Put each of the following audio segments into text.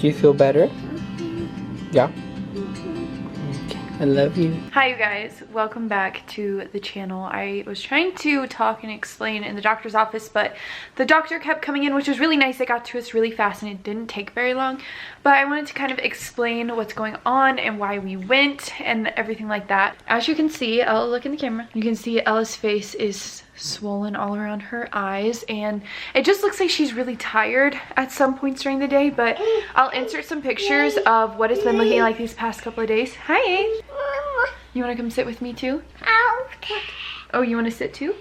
Do you feel better? Yeah? Okay, I love you. Hi you guys, welcome back to the channel. I was trying to talk and explain in the doctor's office, but the doctor kept coming in, which was really nice. It got to us really fast and it didn't take very long. But I wanted to kind of explain what's going on and why we went and everything like that. As you can see, Ella, look in the camera. You can see Ella's face is swollen all around her eyes, and it just looks like she's really tired at some points during the day. But I'll insert some pictures of what it's been looking like these past couple of days. Hi. You want to come sit with me too? Okay. Oh, you want to sit too?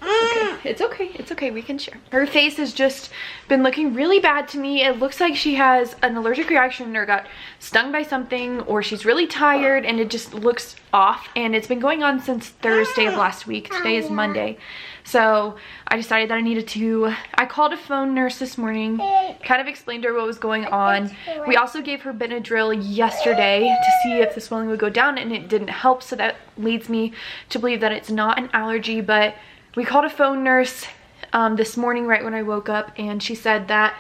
Okay. It's okay. It's okay. We can share. Her face has just been looking really bad to me. It looks like she has an allergic reaction or got stung by something, or she's really tired, and it just looks off. And it's been going on since Thursday of last week. Today is Monday. So I decided that I needed to, I called a phone nurse this morning, kind of explained to her what was going on. We also gave her Benadryl yesterday to see if the swelling would go down, and it didn't help. So that leads me to believe that it's not an allergy. But we called a phone nurse this morning right when I woke up, and she said that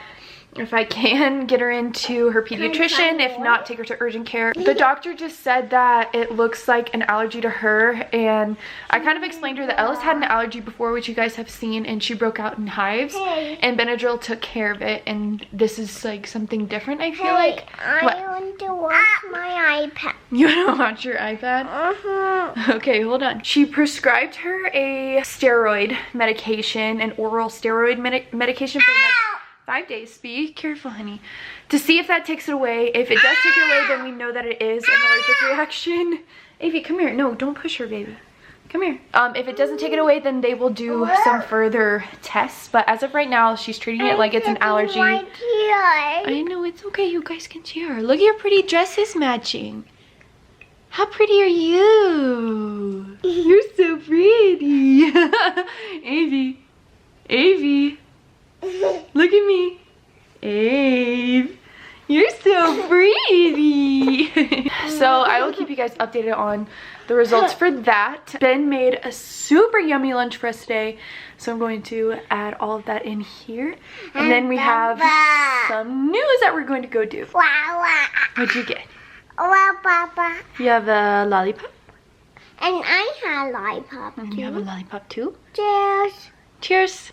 if I can get her into her pediatrician, if not, take her to urgent care. The doctor just said that it looks like an allergy to her, and I kind of explained to her that Ella's had an allergy before, which you guys have seen, and she broke out in hives, and Benadryl took care of it, and this is like something different, I feel like. I want to watch my iPad. You want to watch your iPad? Okay, hold on. She prescribed her a steroid medication, an oral steroid medication for the next 5 days. Be careful, honey. To see if that takes it away. If it does take it away, then we know that it is an allergic reaction. Evie, come here. No, don't push her, baby. Come here. If it doesn't take it away, then they will do some further tests. But as of right now, she's treating it like it's an allergy. I know, it's okay. You guys can cheer. Look at your pretty dresses matching. How pretty are you? You're so pretty. Evie. Evie. Look at me. Ave. You're so pretty. So I will keep you guys updated on the results for that. Ben made a super yummy lunch for us today, so I'm going to add all of that in here. And then we have some news that we're going to go do. What'd you get? Papa. You have a lollipop? And I have a lollipop And too. you have a lollipop too? Cheers. Cheers.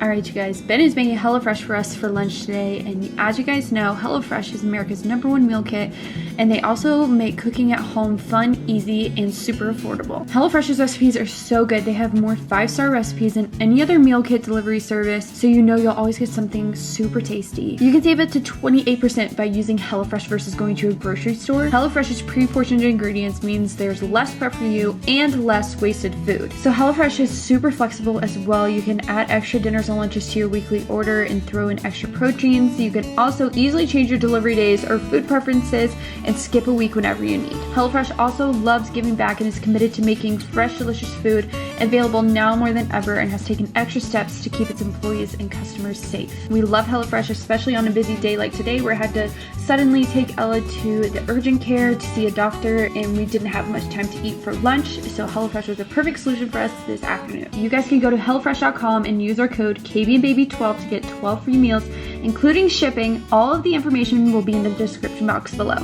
Alright you guys, Ben is making HelloFresh for us for lunch today, and as you guys know, HelloFresh is America's #1 meal kit, and they also make cooking at home fun, easy, and super affordable. HelloFresh's recipes are so good. They have more 5-star recipes than any other meal kit delivery service, so you know you'll always get something super tasty. You can save up to 28% by using HelloFresh versus going to a grocery store. HelloFresh's pre-portioned ingredients means there's less prep for you and less wasted food. So HelloFresh is super flexible as well. You can add extra dinners and lunches to your weekly order and throw in extra proteins. You can also easily change your delivery days or food preferences and skip a week whenever you need. HelloFresh also loves giving back and is committed to making fresh, delicious food available now more than ever, and has taken extra steps to keep its employees and customers safe. We love HelloFresh, especially on a busy day like today where I had to suddenly take Ella to the urgent care to see a doctor, and we didn't have much time to eat for lunch, so HelloFresh was a perfect solution for us this afternoon. You guys can go to HelloFresh.com and use our code KBandBaby12 to get 12 free meals, including shipping. All of the information will be in the description box below.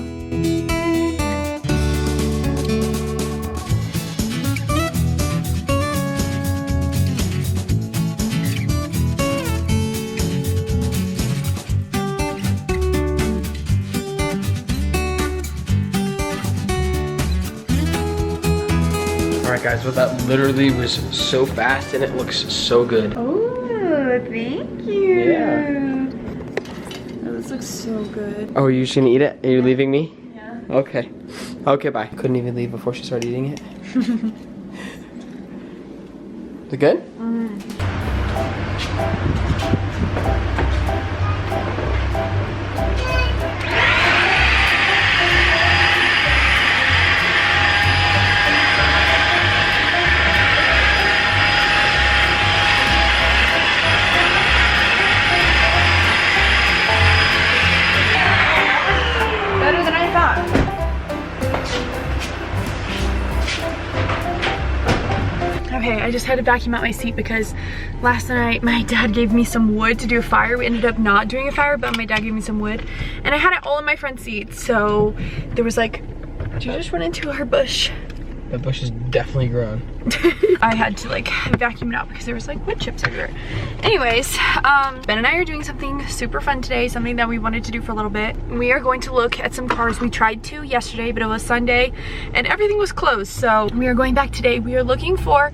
Alright guys, well that literally was so fast and it looks so good. Oh, thank you. Yeah. Oh, this looks so good. Oh, are you just gonna eat it? Are you leaving me? Yeah. Okay. Okay, bye. Couldn't even leave before she started eating it. Is it good? Better than I thought. Okay, I just had to vacuum out my seat because last night my dad gave me some wood to do a fire. We ended up not doing a fire, but my dad gave me some wood. And I had it all in my front seat. So there was like, did you just run into our bush? That bush is definitely grown. I had to like vacuum it out because there was like wood chips everywhere. Anyways, Ben and I are doing something super fun today, something that we wanted to do for a little bit. We are going to look at some cars. We tried to yesterday, but it was Sunday and everything was closed. So we are going back today. We are looking for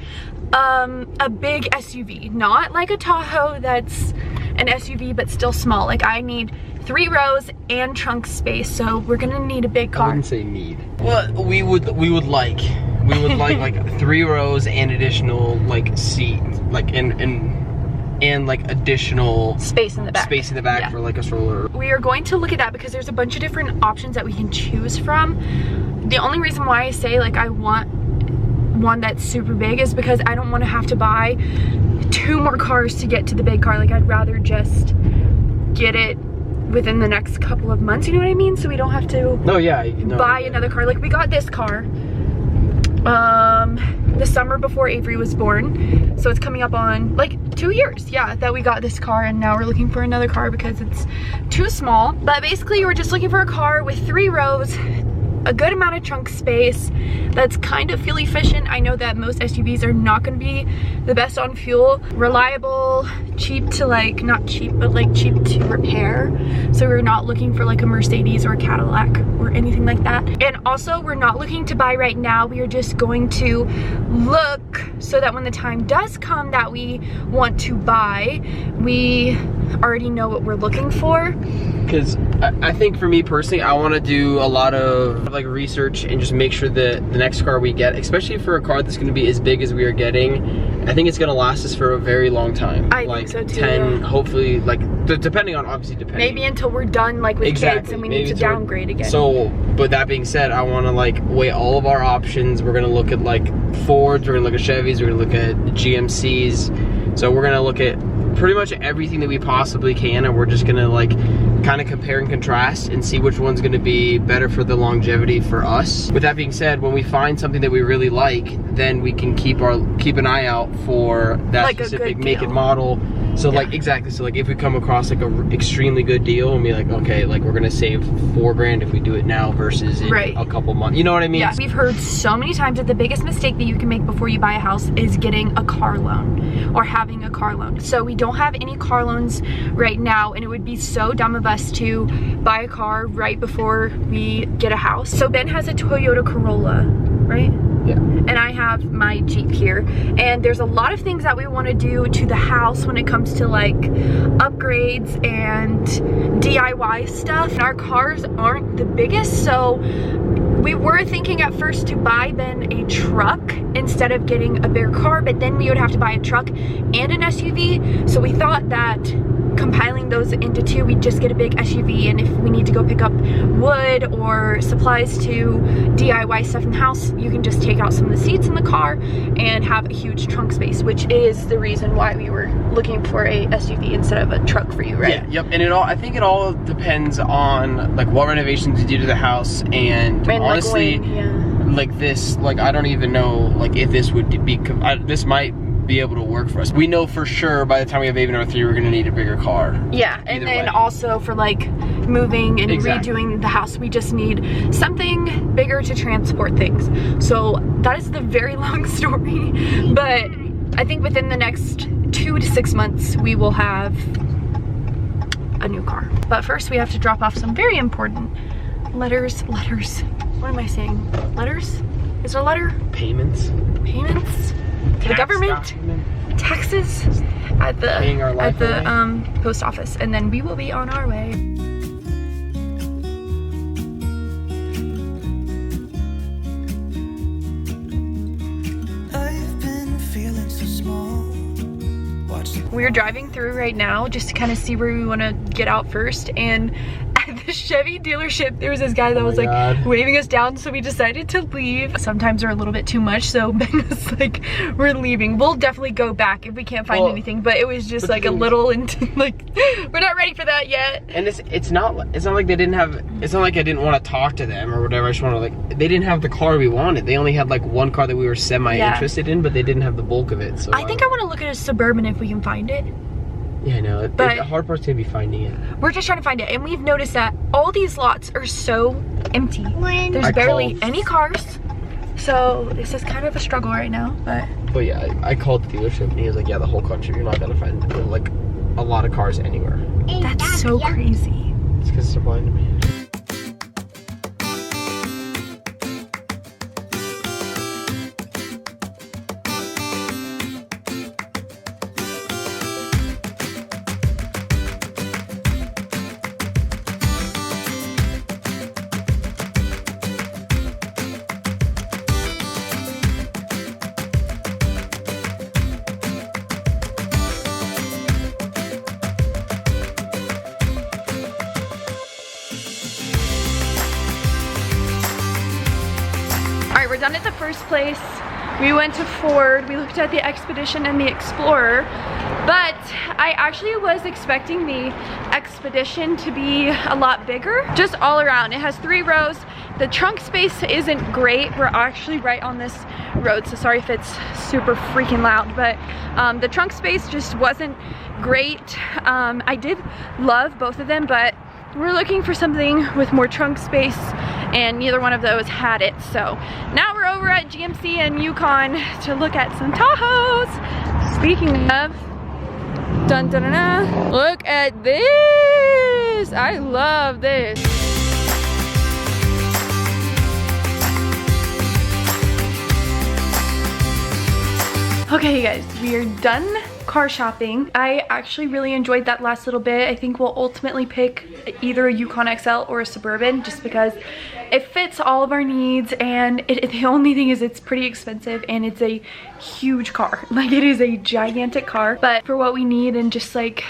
a big SUV, not like a Tahoe that's an SUV, but still small. Like I need 3 rows and trunk space, so we're gonna need a big car. I wouldn't say need. Well, we would like 3 rows and additional like seat, like and like additional space in the back. Space in the back, yeah, for like a stroller. We are going to look at that because there's a bunch of different options that we can choose from. The only reason why I say like I want one that's super big is because I don't want to have to buy 2 more cars to get to the big car. Like I'd rather just get it within the next couple of months, you know what I mean? So we don't have to buy another car. Like we got this car the summer before Avery was born, so it's coming up on like 2 years, yeah, that we got this car, and now we're looking for another car because it's too small. But basically we're just looking for a car with 3 rows, a good amount of trunk space that's kind of fuel efficient. I know that most SUVs are not going to be the best on fuel. Reliable, cheap to like, not cheap, but like cheap to repair. So we're not looking for like a Mercedes or a Cadillac or anything like that. And also we're not looking to buy right now. We are just going to look so that when the time does come that we want to buy, we already know what we're looking for. Because I think for me personally, I want to do a lot of like research and just make sure that the next car we get, especially for a car that's going to be as big as we are getting, I think it's going to last us for a very long time. I like think so too, 10, yeah. Hopefully, like depending on, obviously depending. Maybe until we're done like with kids and we need to downgrade again. So, but that being said, I want to like weigh all of our options. We're going to look at like Fords, we're going to look at Chevys, we're going to look at GMCs. So we're going to look at pretty much everything that we possibly can, and we're just going to like kind of compare and contrast and see which one's going to be better for the longevity for us. With that being said, when we find something that we really like, then we can keep an eye out for that like specific make and model. So yeah, like exactly, so like if we come across like a extremely good deal and be like, okay, like we're gonna save $4,000 if we do it now versus in a couple months, you know what I mean? Yeah, we've heard so many times that the biggest mistake that you can make before you buy a house is getting a car loan or having a car loan. So we don't have any car loans right now, and it would be so dumb of us to buy a car right before we get a house. So Ben has a Toyota Corolla, right? Yeah. And I have my Jeep here, and there's a lot of things that we want to do to the house when it comes to like upgrades and DIY stuff. And our cars aren't the biggest, so we were thinking at first to buy Ben a truck instead of getting a bigger car, but then we would have to buy a truck and an SUV. So we thought that compiling those into 2, we'd just get a big SUV, and if we need to go pick up wood or supplies to DIY stuff in the house, you can just take out some of the seats in the car and have a huge trunk space, which is the reason why we were looking for a SUV instead of a truck for you, right? Yeah, yep, and I think it all depends on like what renovations you do to the house, and honestly, like this, like I don't even know like if this would be, this might be able to work for us. We know for sure by the time we have baby number 3, we're gonna need a bigger car. Yeah, and then also for like moving and redoing the house, we just need something bigger to transport things. So that is the very long story, but I think within the next 2 to 6 months we will have a new car. But first we have to drop off some very important letters. What am I saying? Letters? Is there a letter? Payments. To the government, taxes at the post office, and then we will be on our way. I've been feeling so small. We're driving through right now just to kind of see where we want to get out first, and the Chevy dealership, there was this guy that was like waving us down, so we decided to leave. Sometimes they're a little bit too much, so Ben was like, we're leaving. We'll definitely go back if we can't find anything, but it was just like a little like we're not ready for that yet. And it's not like they didn't have, it's not like I didn't want to talk to them or whatever. I just want to like, they didn't have the car we wanted. They only had like one car that we were semi interested in, but they didn't have the bulk of it. So I think I want to look at a Suburban if we can find it. Yeah, I know. But the hard part's gonna be finding it. We're just trying to find it, and we've noticed that all these lots are so empty. There's barely any cars, so this is kind of a struggle right now. But yeah, I called the dealership, and he was like, "Yeah, the whole country, you're not gonna find like a lot of cars anywhere." That's so crazy. It's because it's supply and demand. We're done at the first place. We went to Ford, we looked at the Expedition and the Explorer, but I actually was expecting the Expedition to be a lot bigger, just all around. It has 3 rows. The trunk space isn't great. We're actually right on this road, so sorry if it's super freaking loud, but the trunk space just wasn't great. I did love both of them, but we're looking for something with more trunk space, and neither one of those had it. So now we're over at GMC and Yukon to look at some Tahoes. Speaking of, dun dun dun dun, look at this. I love this. Okay, you guys, we are done car shopping. I actually really enjoyed that last little bit. I think we'll ultimately pick either a Yukon XL or a Suburban just because it fits all of our needs, and the only thing is it's pretty expensive and it's a huge car. Like, it is a gigantic car, but for what we need and just like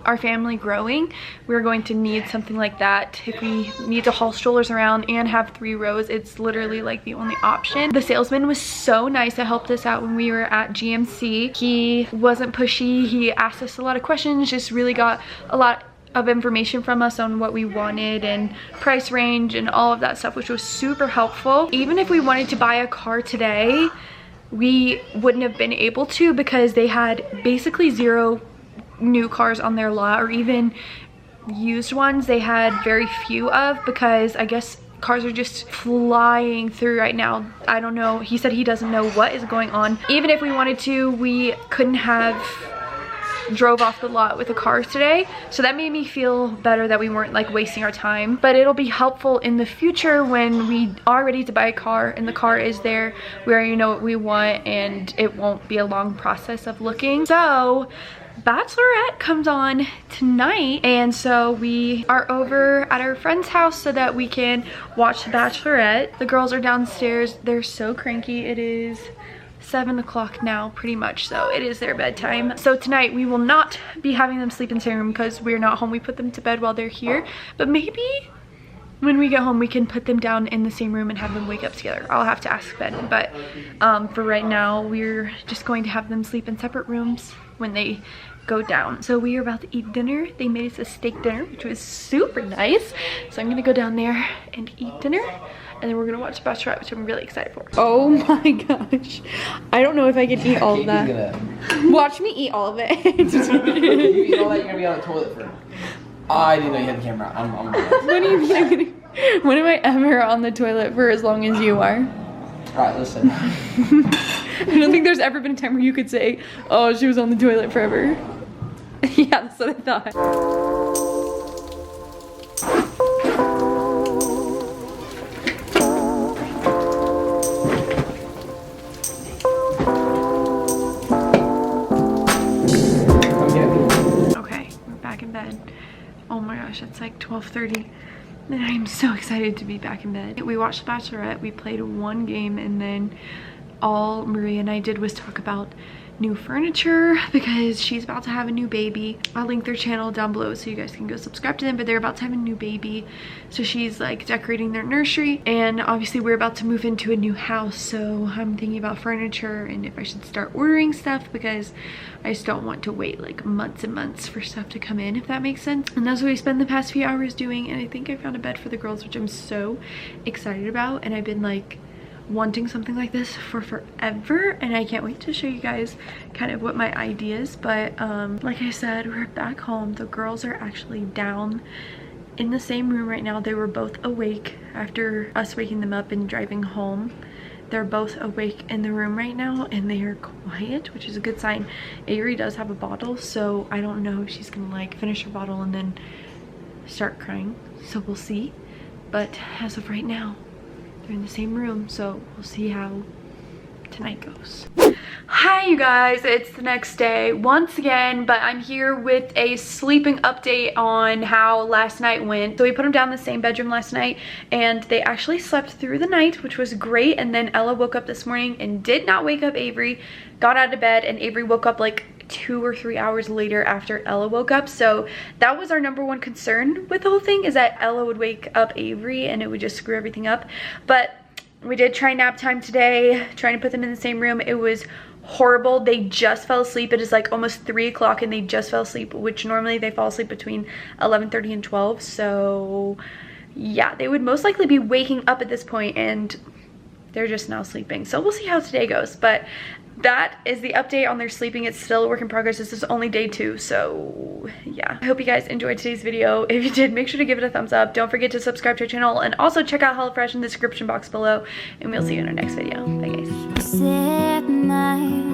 our family growing, we're going to need something like that. If we need to haul strollers around and have 3 rows, it's literally like the only option. The salesman was so nice to help us out when we were at GMC. He wasn't pushy. He asked us a lot of questions, just really got a lot of information from us on what we wanted and price range and all of that stuff, which was super helpful. Even if we wanted to buy a car today, we wouldn't have been able to because they had basically 0 new cars on their lot, or even used ones they had very few of, because I guess cars are just flying through right now. I don't know, he said he doesn't know what is going on. Even if we wanted to, we couldn't have drove off the lot with a car today, so that made me feel better that we weren't like wasting our time. But it'll be helpful in the future when we are ready to buy a car and the car is there, we already know what we want, and it won't be a long process of looking. So Bachelorette comes on tonight, and so we are over at our friend's house so that we can watch the Bachelorette. The girls are downstairs. They're so cranky. It is 7 o'clock now, pretty much, so it is their bedtime. So tonight we will not be having them sleep in the same room because we're not home. We put them to bed while they're here, but maybe when we get home we can put them down in the same room and have them wake up together. I'll have to ask Ben, but for right now we're just going to have them sleep in separate rooms when they go down. So we are about to eat dinner. They made us a steak dinner, which was super nice. So I'm gonna go down there and eat dinner, and then we're gonna watch Bachelorette, which I'm really excited for. Oh my gosh. I don't know if I can eat all of that. Watch me eat all of it. You eat all that, you're gonna be on the toilet for. I didn't know you had the camera. When are you when am I ever on the toilet for as long as you are? Alright, listen. I don't think there's ever been a time where you could say, oh, she was on the toilet forever. Yeah, that's what I thought. Okay, we're back in bed. Oh my gosh, it's like 12:30. And I'm so excited to be back in bed. We watched Bachelorette, we played 1 game, and then all Maria and I did was talk about new furniture because she's about to have a new baby. I'll link their channel down below so you guys can go subscribe to them, but they're about to have a new baby. So she's like decorating their nursery, and obviously we're about to move into a new house. So I'm thinking about furniture and if I should start ordering stuff because I just don't want to wait like months and months for stuff to come in, if that makes sense. And that's what I spent the past few hours doing, and I think I found a bed for the girls, which I'm so excited about. And I've been like wanting something like this for forever, and I can't wait to show you guys kind of what my ideas. But like I said, we're back home. The girls are actually down in the same room right now. They were both awake after us waking them up and driving home. They're both awake in the room right now, and they are quiet, which is a good sign. Avery does have a bottle, so I don't know if she's gonna like finish her bottle and then start crying, so we'll see. But as of right now, they're in the same room, so we'll see how tonight goes. Hi you guys, it's the next day once again, but I'm here with a sleeping update on how last night went. So we put them down in the same bedroom last night, and they actually slept through the night, which was great. And then Ella woke up this morning and did not wake up Avery, got out of bed, and Avery woke up like 2 or 3 hours later after Ella woke up. So that was our #1 concern with the whole thing, is that Ella would wake up Avery and it would just screw everything up. But we did try nap time today, trying to put them in the same room. It was horrible. They just fell asleep. It is like almost 3 o'clock and they just fell asleep, which normally they fall asleep between 11:30 and 12. So yeah, they would most likely be waking up at this point, and they're just now sleeping. So we'll see how today goes. But that is the update on their sleeping. It's still a work in progress. This is only day 2, so yeah. I hope you guys enjoyed today's video. If you did, make sure to give it a thumbs up. Don't forget to subscribe to our channel, and also check out HelloFresh in the description box below, and we'll see you in our next video. Bye guys.